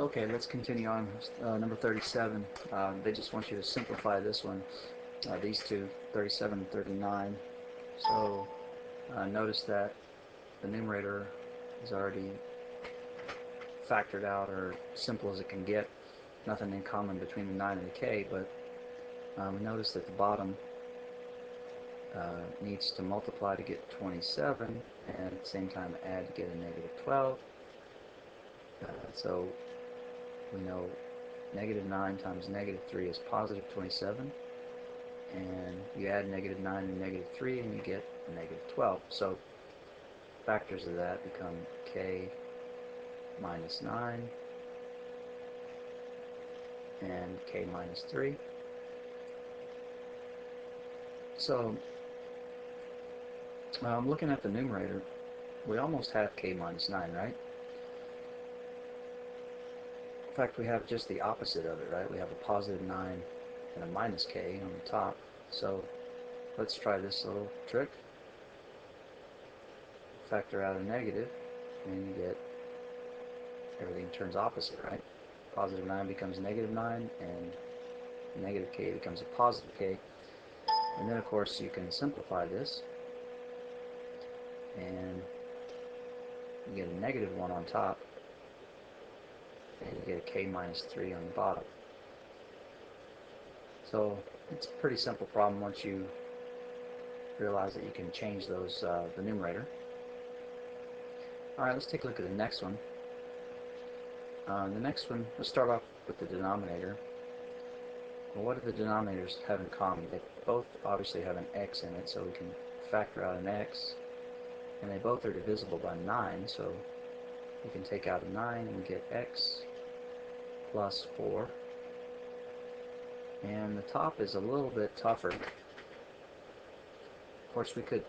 Okay, let's continue on. Number 37. They just want you to simplify this one. These two, 37 and 39. So notice that the numerator is already factored out, or simple as it can get. Nothing in common between the 9 and the k, but notice that the bottom needs to multiply to get 27, and at the same time add to get a negative 12. So we know negative 9 times negative 3 is positive 27, and you add negative 9 and negative 3 and you get a negative 12. So factors of that become k minus 9 and k minus 3. So looking at the numerator, we almost have k minus 9, right? In fact, we have just the opposite of it, right? We have a positive 9 and a minus k on the top. So let's try this little trick. Factor out a negative, and you get everything turns opposite, right? Positive 9 becomes negative 9, and negative k becomes a positive k. And then, of course, you can simplify this, and you get a negative 1 on top, and you get a k minus 3 on the bottom. So it's a pretty simple problem once you realize that you can change those the numerator. Alright, let's take a look at the next one. The next one, let's start off with the denominator. Well, what do the denominators have in common? They both obviously have an x in it, so we can factor out an x. And they both are divisible by 9, so we can take out a 9 and we get x plus 4. And the top is a little bit tougher. Of course, we could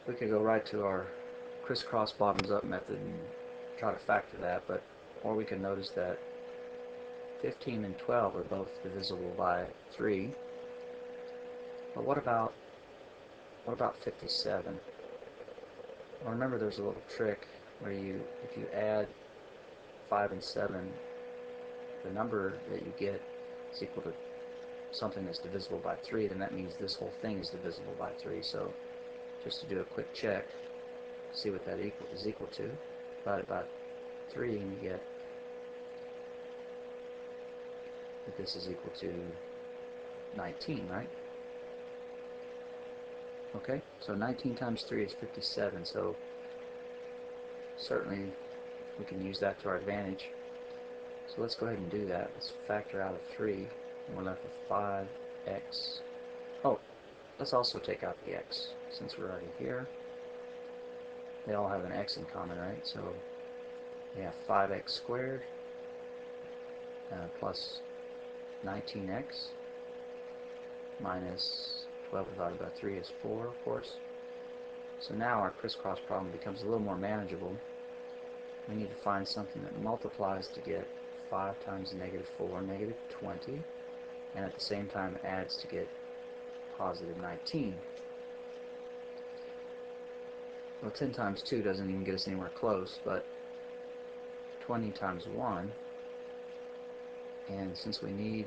go right to our crisscross bottoms up method and try to factor that, but or we can notice that 15 and 12 are both divisible by 3. But what about 57? Well, remember, there's a little trick where if you add 5 and 7, the number that you get is equal to something that's divisible by 3, then that means this whole thing is divisible by 3. So just to do a quick check, see what that is equal to, divide it by 3, and you get that this is equal to 19, right? Okay, so 19 times 3 is 57, so certainly we can use that to our advantage. So let's go ahead and do that. Let's factor out a 3, and we're left with 5x. Oh, let's also take out the x, since we're already here. They all have an x in common, right? So we have 5x squared plus 19x minus 12 divided by 3 is 4, of course. So now our crisscross problem becomes a little more manageable. We need to find something that multiplies to get 5 times negative 4, negative 20, and at the same time adds to get positive 19. Well, 10 times 2 doesn't even get us anywhere close, but 20 times 1, and since we need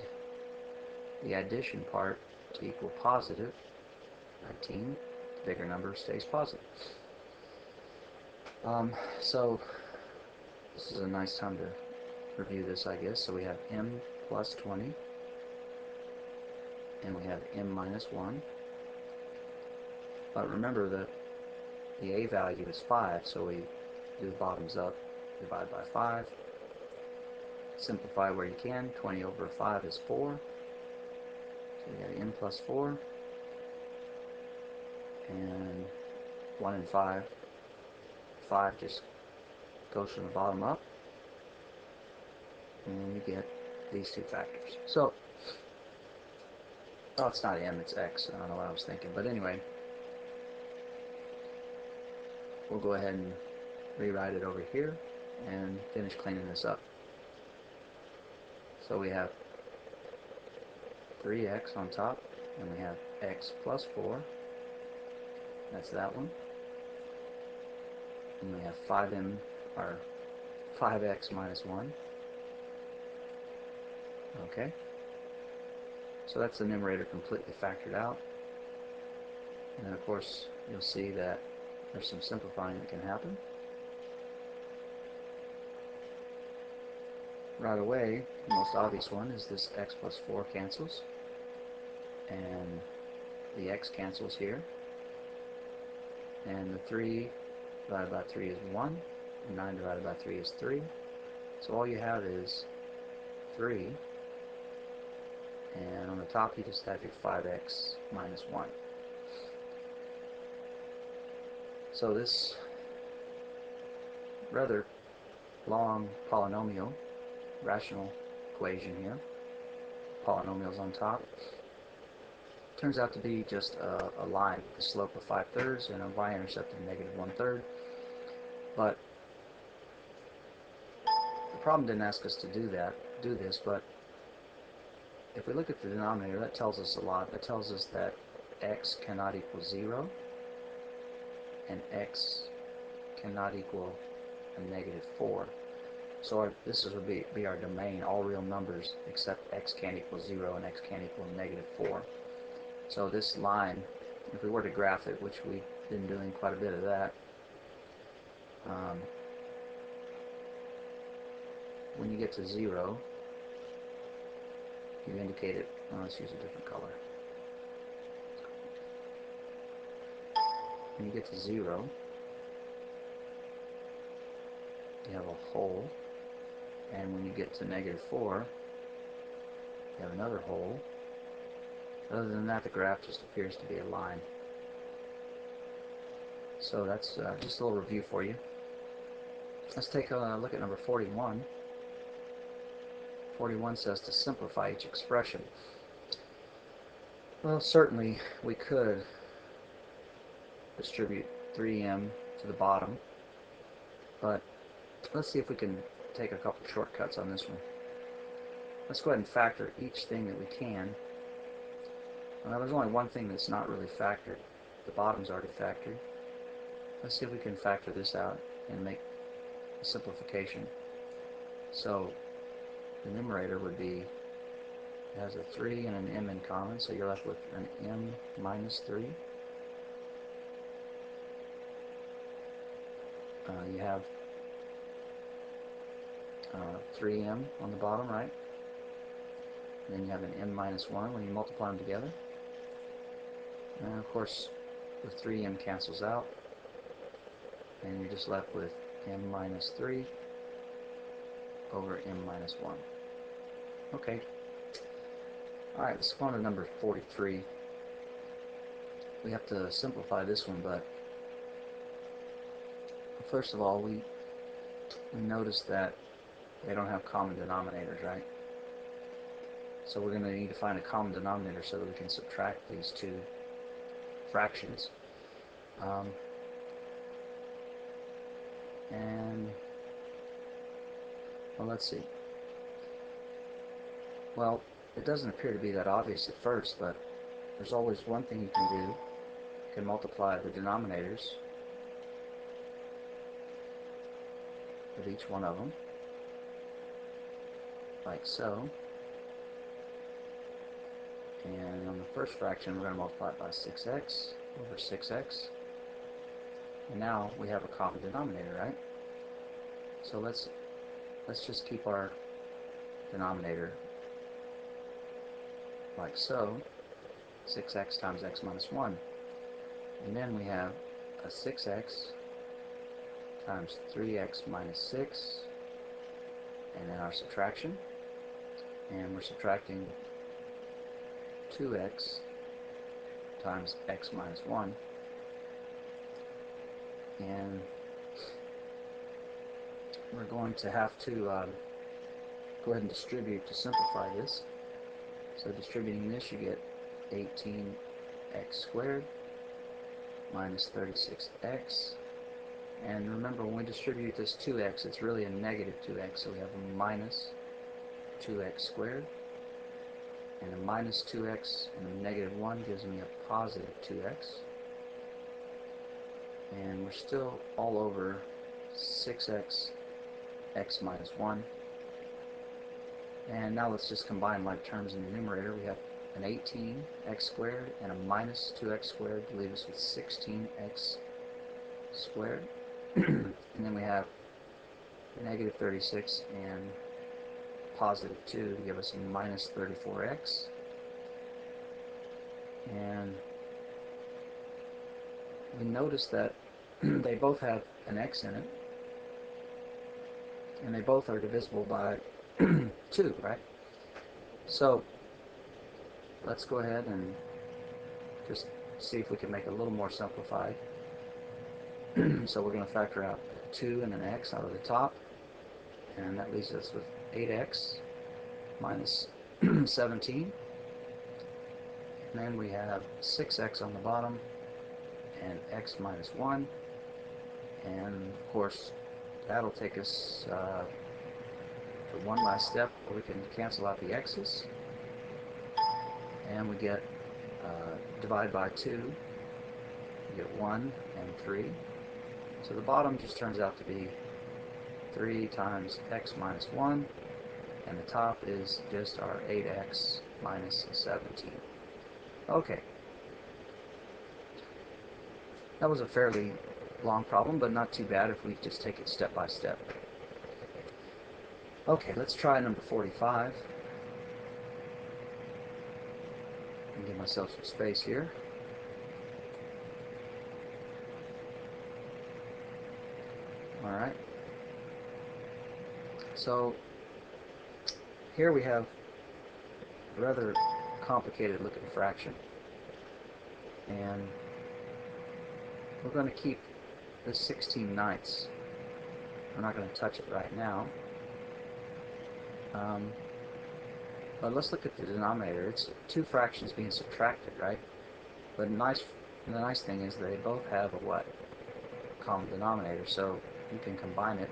the addition part to equal positive 19, the bigger number stays positive. So this is a nice time to review this, I guess. So we have m plus 20, and we have m minus 1. But remember that the a value is 5, so we do the bottoms up, divide by 5. Simplify where you can. 20 over 5 is 4. So we got m plus 4. And 1 and 5. 5 just goes from the bottom up. And you get these two factors. So, oh, it's not m, it's x. I don't know what I was thinking. But anyway, we'll go ahead and rewrite it over here and finish cleaning this up. So we have 3x on top, and we have x plus 4. That's that one. And we have 5m, or 5x minus 1. Okay, so that's the numerator completely factored out. And then of course you'll see that there's some simplifying that can happen. Right away, the most obvious one is this x plus 4 cancels, and the x cancels here, and the 3 divided by 3 is 1, and 9 divided by 3 is 3. So all you have is 3, and on the top you just have your 5x minus 1. So this rather long polynomial, rational equation here, polynomials on top, turns out to be just a line with a slope of 5/3 and a y-intercept of -1/3. But the problem didn't ask us to do this, but if we look at the denominator, that tells us a lot. That tells us that x cannot equal 0, and x cannot equal a -4. So this would be our domain, all real numbers except x can't equal 0 and x can't equal -4. So this line, if we were to graph it, which we've been doing quite a bit of that, when you get to 0, you indicate it. Let's use a different color. When you get to 0, you have a hole, and when you get to -4, you have another hole. Other than that, the graph just appears to be a line. So that's just a little review for you. Let's take a look at number 41. 41 says to simplify each expression. Well, certainly we could distribute 3m to the bottom, but let's see if we can take a couple shortcuts on this one. Let's go ahead and factor each thing that we can. Well, there's only one thing that's not really factored. The bottom's already factored. Let's see if we can factor this out and make a simplification. So the numerator would be, it has a 3 and an m in common, so you're left with an m minus 3. You have 3m on the bottom, right? And then you have an m minus 1 when you multiply them together. And of course, the 3m cancels out, and you're just left with m minus 3 over m minus 1. Okay. Alright, let's go on to number 43. We have to simplify this one, but first of all, we notice that they don't have common denominators, right? So we're going to need to find a common denominator so that we can subtract these two fractions. Well, let's see. Well, it doesn't appear to be that obvious at first, but there's always one thing you can do. You can multiply the denominators of each one of them, like so. And on the first fraction, we're going to multiply it by 6x over 6x. And now we have a common denominator, right? So let's just keep our denominator like so, 6x times x minus 1. And then we have a 6x times 3x minus 6, and then our subtraction. And we're subtracting 2x times x minus 1. And we're going to have to go ahead and distribute to simplify this. So distributing this, you get 18x squared minus 36x. And remember, when we distribute this 2x, it's really a negative 2x, so we have a minus 2x squared. And a minus 2x and a negative 1 gives me a positive 2x. And we're still all over 6x, x minus 1. And now let's just combine like terms in the numerator. We have an 18x squared and a minus 2x squared to leave us with 16x squared. And then we have negative 36 and positive 2 to give us a minus 34x. And we notice that they both have an x in it, and they both are divisible by 2, right? So let's go ahead and just see if we can make it a little more simplified. So we're going to factor out 2 and an x out of the top, and that leaves us with 8x minus 17. And then we have 6x on the bottom and x minus 1. And of course, that'll take us to one last step where we can cancel out the x's. And we get divide by 2. We get 1 and 3. So the bottom just turns out to be 3 times x minus 1. And the top is just our 8x minus 17. Okay. That was a fairly long problem, but not too bad if we just take it step by step. Okay, let's try number 45. And give myself some space here. Alright. So here we have a rather complicated looking fraction. And we're going to keep this 16/9. We're not going to touch it right now. But let's look at the denominator. It's two fractions being subtracted, right? But the nice thing is they both have a what? Common denominator. So you can combine it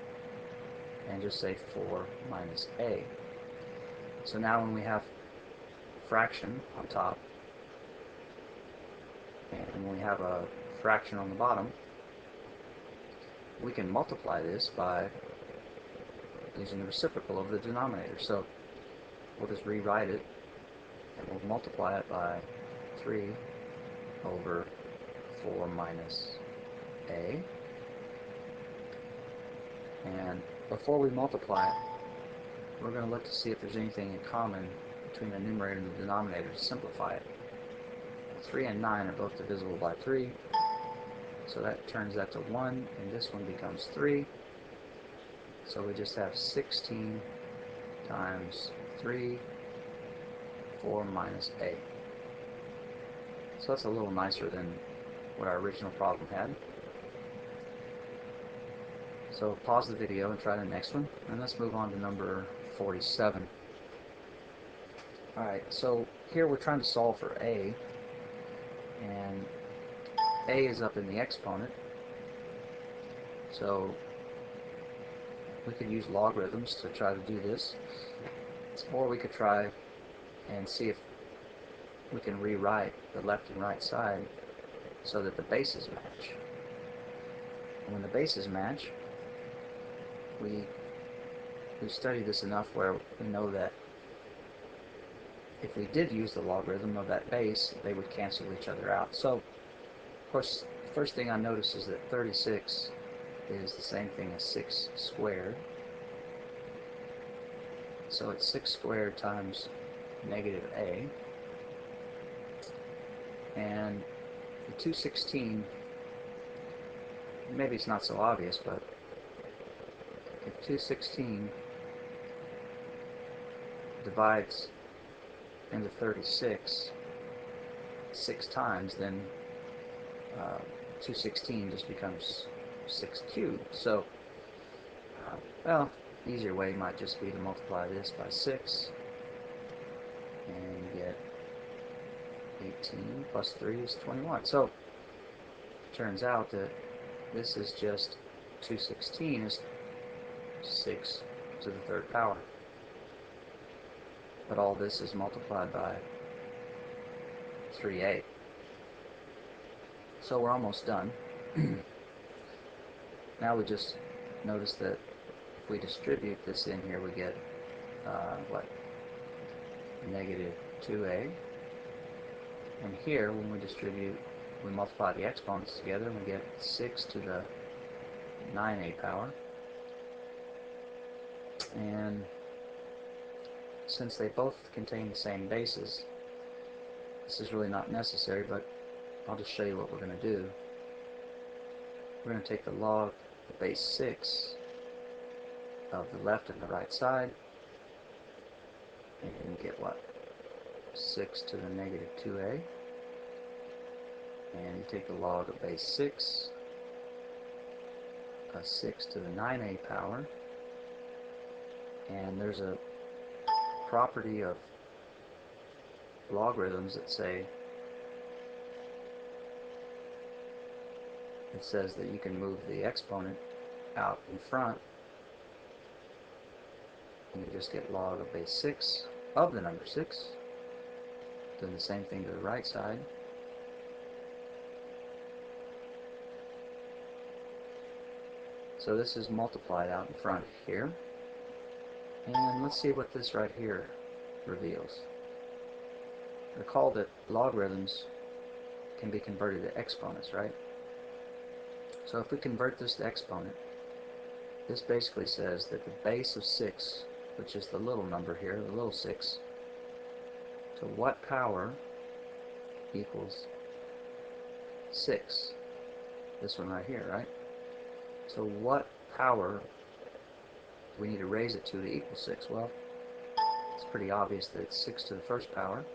and just say 4 minus a. So now when we have fraction on top and when we have a fraction on the bottom, we can multiply this by using the reciprocal of the denominator. So we'll just rewrite it and we'll multiply it by 3 over 4 minus a. And before we multiply it, we're going to look to see if there's anything in common between the numerator and the denominator to simplify it. 3 and 9 are both divisible by 3, so that turns that to 1, and this one becomes 3. So we just have 16 times 3, 4 minus a. So that's a little nicer than what our original problem had. So pause the video and try the next one, and let's move on to number 47. Alright, so here we're trying to solve for a, and a is up in the exponent, so we could use logarithms to try to do this, or we could try and see if we can rewrite the left and right side so that the bases match. And when the bases match, we've studied this enough where we know that if we did use the logarithm of that base, they would cancel each other out. So, of course, the first thing I notice is that 36 is the same thing as 6 squared. So it's 6 squared times negative a. And the 216, maybe it's not so obvious, but if 216 divides into 36 6 times, then 216 just becomes 6 cubed. So, well, the easier way might just be to multiply this by 6 and get 18 plus 3 is 21. So it turns out that this is just 216 is 6 to the third power. But all this is multiplied by 3a. So we're almost done. Now we just notice that if we distribute this in here, we get, what, negative 2a. And here, when we distribute, we multiply the exponents together and we get 6 to the 9a power. And since they both contain the same bases, this is really not necessary, but I'll just show you what we're going to do. We're going to take the log of base 6 of the left and the right side, and you get what? 6 to the negative 2a. And you take the log of base 6 of 6 to the 9a power. And there's a property of logarithms that say, it says that you can move the exponent out in front, and you just get log of base 6 of the number 6. Doing the same thing to the right side. So this is multiplied out in front here. And let's see what this right here reveals. Recall that logarithms can be converted to exponents, right? So if we convert this to exponent, this basically says that the base of 6, which is the little number here, the little 6, to what power equals 6? This one right here, right? So what power do we need to raise it to equal 6? Well, it's pretty obvious that it's 6 to the first power.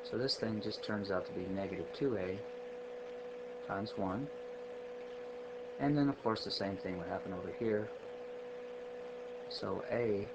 So this thing just turns out to be negative 2a times 1. And then, of course, the same thing would happen over here. So a